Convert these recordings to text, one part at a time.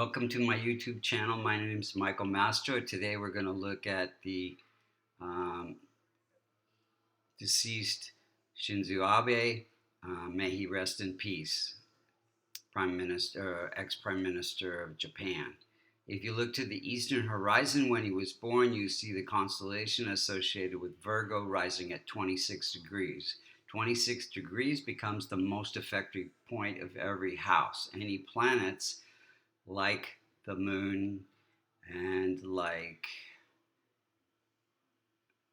Welcome to my YouTube channel. My name is Michael Mastro. Today we're going to look at the um, deceased Shinzo Abe. May he rest in peace, Prime Minister, ex-Prime Minister of Japan. If you look to the eastern horizon when he was born, you see the constellation associated with Virgo rising at 26 degrees. 26 degrees becomes the most effective point of every house. Any planets like the moon and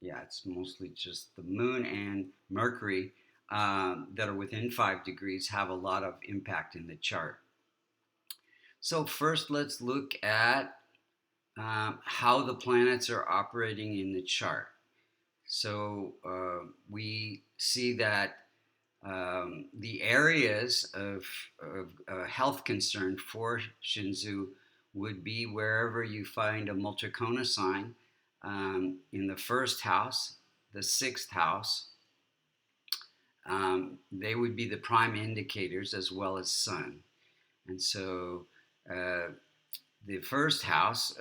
it's mostly just the moon and Mercury that are within 5 degrees have a lot of impact in the chart. So first let's look at how the planets are operating in the chart. So we see that the areas of health concern for Shinzo would be wherever you find a Multicona sign in the first house, the sixth house. They would be the prime indicators as well as Sun. And so the first house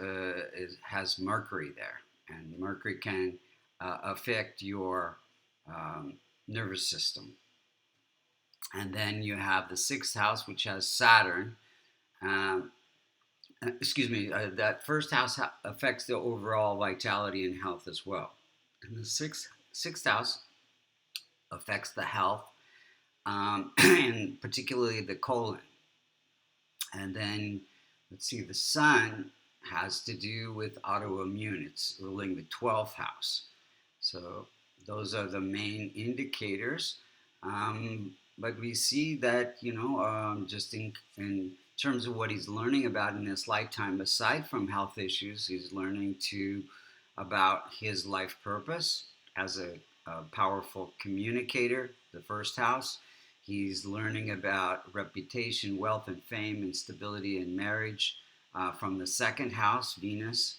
has Mercury there, and Mercury can affect your nervous system. And then you have the sixth house, which has Saturn. That first house affects the overall vitality and health as well. And the sixth house affects the health, and particularly the colon. And then, let's see, the Sun has to do with autoimmune. It's ruling the 12th house. So those are the main indicators. But we see that, just in terms of what he's learning about in his lifetime, aside from health issues, he's learning about his life purpose as a powerful communicator, the first house. He's learning about reputation, wealth, and fame, and stability in marriage from the second house, Venus.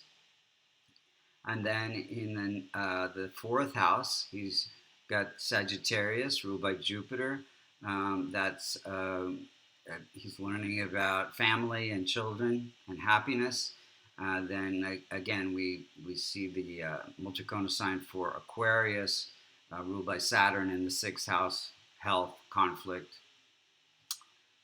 And then in the fourth house, he's got Sagittarius, ruled by Jupiter. He's learning about family and children and happiness. Then again, we see the Multicona sign for Aquarius, ruled by Saturn in the sixth house, health, conflict.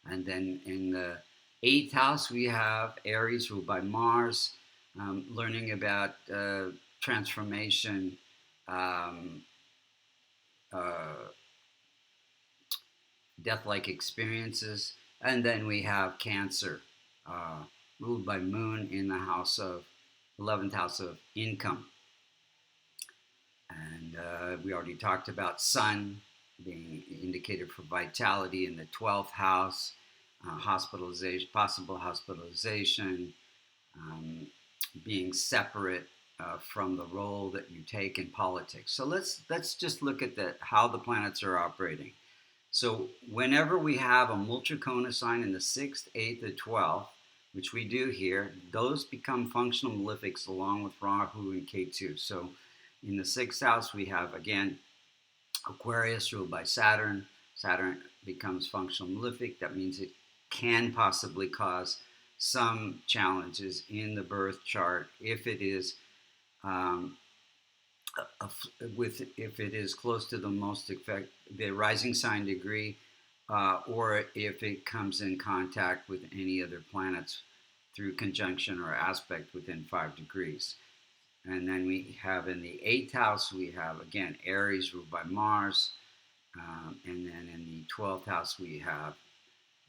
And then in the eighth house, we have Aries, ruled by Mars, learning about transformation, death-like experiences. And then we have Cancer, ruled by Moon in the 11th house of income. And we already talked about Sun being indicated for vitality in the 12th house, hospitalization, possible hospitalization, being separate from the role that you take in politics. So let's just look at how the planets are operating. So whenever we have a Multicona sign in the 6th, 8th, or 12th, which we do here, those become functional malefics along with Rahu and Ketu. So in the 6th house, we have, again, Aquarius ruled by Saturn. Saturn becomes functional malefic. That means it can possibly cause some challenges in the birth chart if it is if it is close to the rising sign degree, or if it comes in contact with any other planets through conjunction or aspect within 5 degrees. And then we have in the 8th house, we have again Aries ruled by Mars, and then in the 12th house we have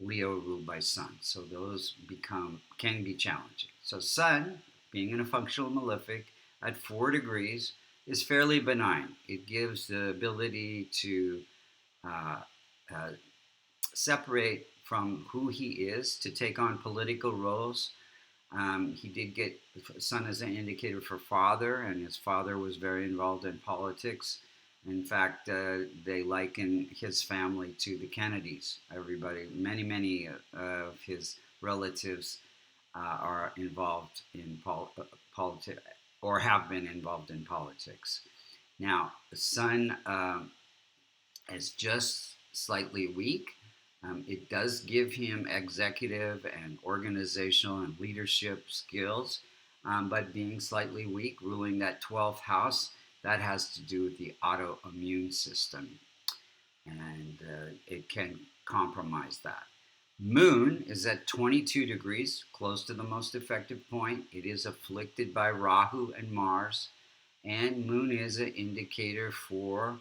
Leo ruled by Sun. So those can be challenging. So Sun, being in a functional malefic at 4 degrees, is fairly benign. It gives the ability to separate from who he is, to take on political roles. He did get Sun as an indicator for father, and his father was very involved in politics. In fact, they liken his family to the Kennedys. Many of his relatives are involved in politics, or have been involved in politics. Now, the Sun is just slightly weak. It does give him executive and organizational and leadership skills, but being slightly weak, ruling that 12th house, that has to do with the autoimmune system, and it can compromise that. Moon is at 22 degrees, close to the most effective point. It is afflicted by Rahu and Mars, and Moon is an indicator for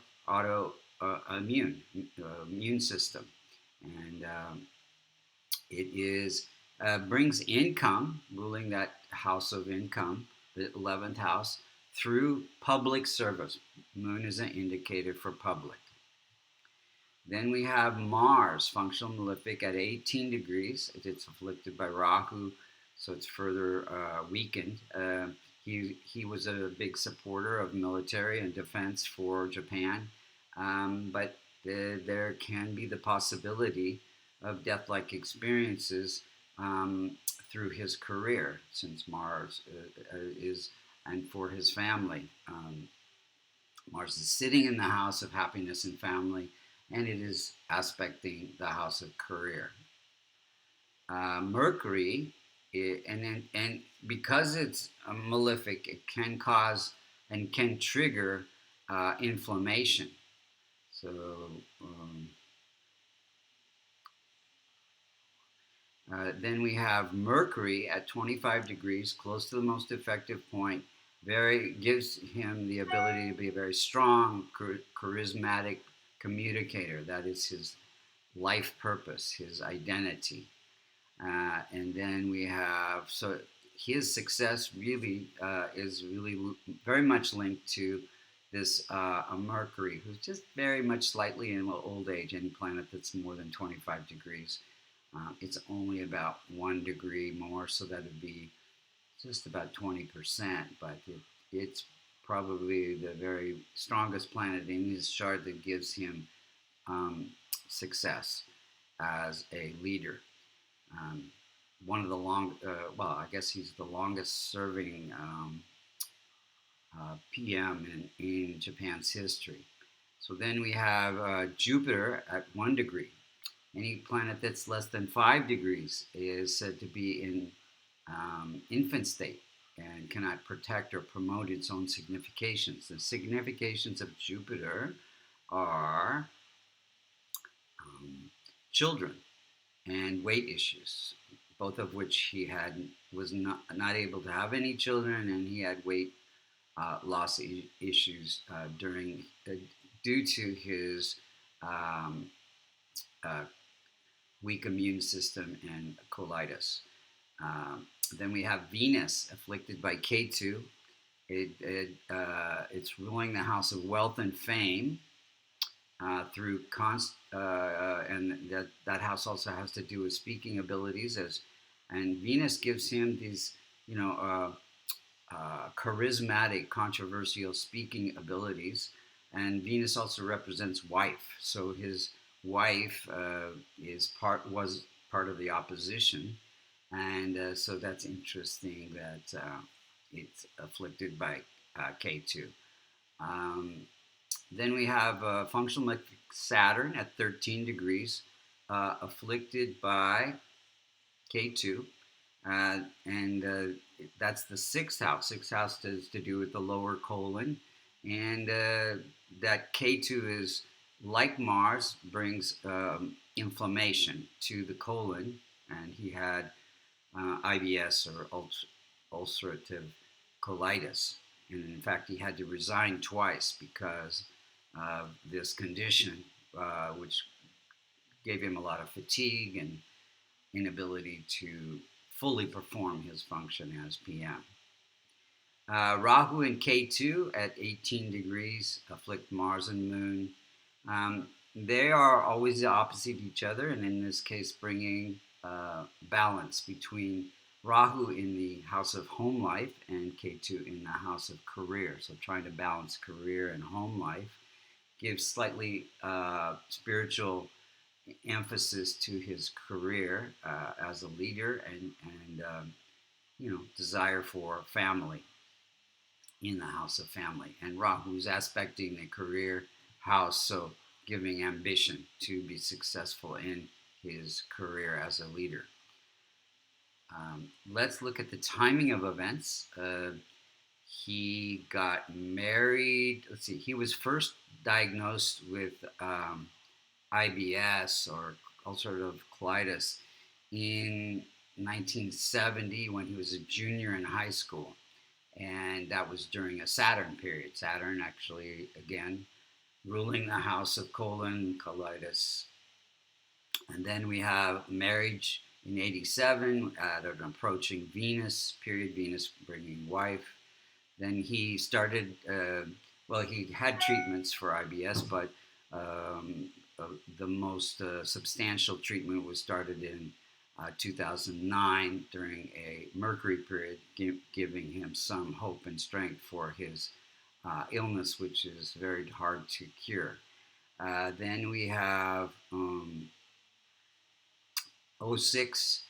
immune system, and it is brings income, ruling that house of income, the 11th house, through public service. Moon is an indicator for public. Then we have Mars, functional malefic at 18 degrees. It's afflicted by Rahu, so it's further weakened. He was a big supporter of military and defense for Japan, but there can be the possibility of death-like experiences through his career, since Mars is, and for his family. Mars is sitting in the house of happiness and family, and it is aspecting the house of career. Mercury, and because it's malefic, it can cause and can trigger inflammation. So then we have Mercury at 25 degrees, close to the most effective point. Gives him the ability to be a very strong, charismatic communicator. That is his life purpose, his identity. And then we have, so his success really is really very much linked to this Mercury, who's just very much slightly in old age. Any planet that's more than 25 degrees. It's only about 1 degree more, so that would be just about 20%, but it's probably the very strongest planet in his chart that gives him success as a leader. One of the I guess he's the longest serving PM in Japan's history. So then we have Jupiter at 1 degree. Any planet that's less than 5 degrees is said to be in infant state and cannot protect or promote its own significations. The significations of Jupiter are children and weight issues, both of which he was not able to have any children, and he had weight loss issues due to his weak immune system and colitis. Then we have Venus afflicted by Ketu. It's ruling the house of wealth and fame through and that house also has to do with speaking abilities, and Venus gives him these charismatic, controversial speaking abilities, and Venus also represents wife. So his wife was part of the opposition. And so that's interesting that it's afflicted by K2. Then we have functional Saturn at 13 degrees, afflicted by K2. And that's the 6th house. 6th house has to do with the lower colon. And that K2 is, like Mars, brings inflammation to the colon. And he had IBS or ulcerative colitis. And in fact, he had to resign twice because of this condition, which gave him a lot of fatigue and inability to fully perform his function as PM. Rahu and K2 at 18 degrees afflict Mars and Moon. They are always opposite each other, and in this case, bringing balance between Rahu in the house of home life and Ketu in the house of career. So trying to balance career and home life gives slightly spiritual emphasis to his career as a leader and desire for family in the house of family. And Rahu's aspecting the career house, so giving ambition to be successful in his career as a leader. Let's look at the timing of events. He got married. Let's see. He was first diagnosed with IBS or ulcerative colitis in 1970 when he was a junior in high school, and that was during a Saturn period. Saturn actually, again, ruling the house of colon, colitis. And then we have marriage in 87 at an approaching Venus period, Venus bringing wife. Then he started, he had treatments for IBS, but the most substantial treatment was started in 2009 during a Mercury period, giving him some hope and strength for his illness, which is very hard to cure. Then we have 06,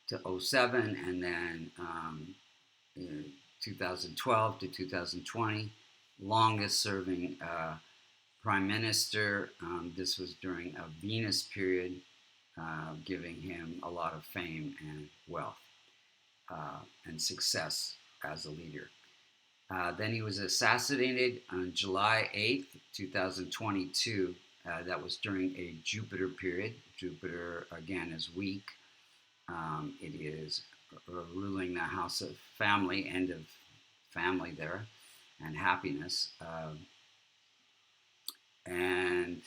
to 07, and then 2012 to 2020, longest serving prime minister. This was during a Venus period, giving him a lot of fame and wealth and success as a leader. Then he was assassinated on July 8th, 2022. That was during a Jupiter period. Jupiter, again, is weak. It is ruling the house of family, end of family there, and happiness. And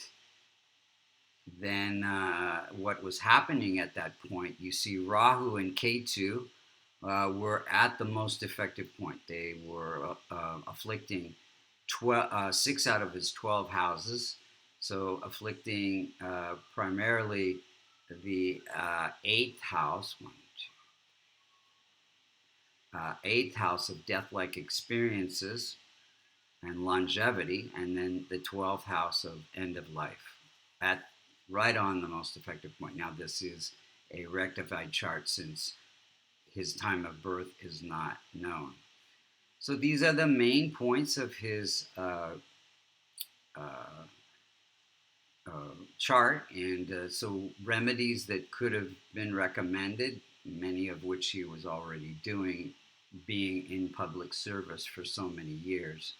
then what was happening at that point, you see Rahu and Ketu were at the most effective point. They were afflicting 6 out of his 12 houses, so afflicting primarily the 8th house, 8th house of death-like experiences and longevity, and then the 12th house of end of life, at right on the most effective point. Now, this is a rectified chart since his time of birth is not known. So these are the main points of his chart, and so remedies that could have been recommended, many of which he was already doing, being in public service for so many years.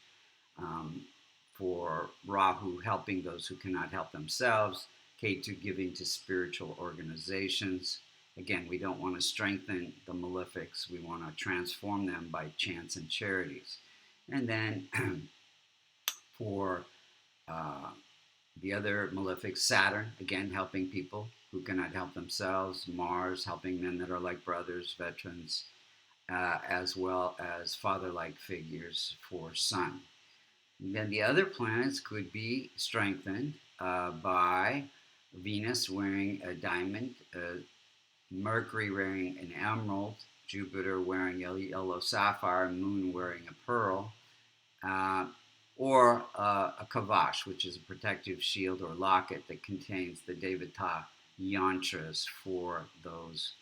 For Rahu, helping those who cannot help themselves. Ketu, giving to spiritual organizations. Again, we don't want to strengthen the malefics. We want to transform them by chants and charities. And then for the other malefics, Saturn, again, helping people who cannot help themselves. Mars, helping men that are like brothers, veterans, as well as father-like figures for Sun. And then the other planets could be strengthened by Venus wearing a diamond, Mercury wearing an emerald, Jupiter wearing a yellow sapphire, Moon wearing a pearl, or a kavash, which is a protective shield or locket that contains the Devata yantras for those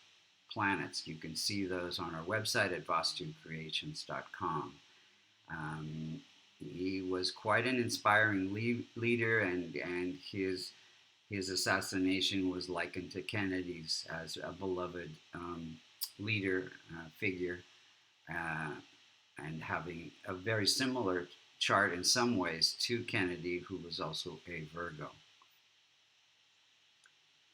planets. You can see those on our website at vastucreations.com. He was quite an inspiring leader, and his assassination was likened to Kennedy's as a beloved leader figure, and having a very similar chart in some ways to Kennedy, who was also a Virgo.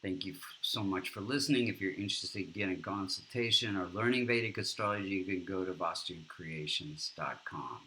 Thank you so much for listening. If you're interested in getting a consultation or learning Vedic astrology, you can go to vastucreations.com.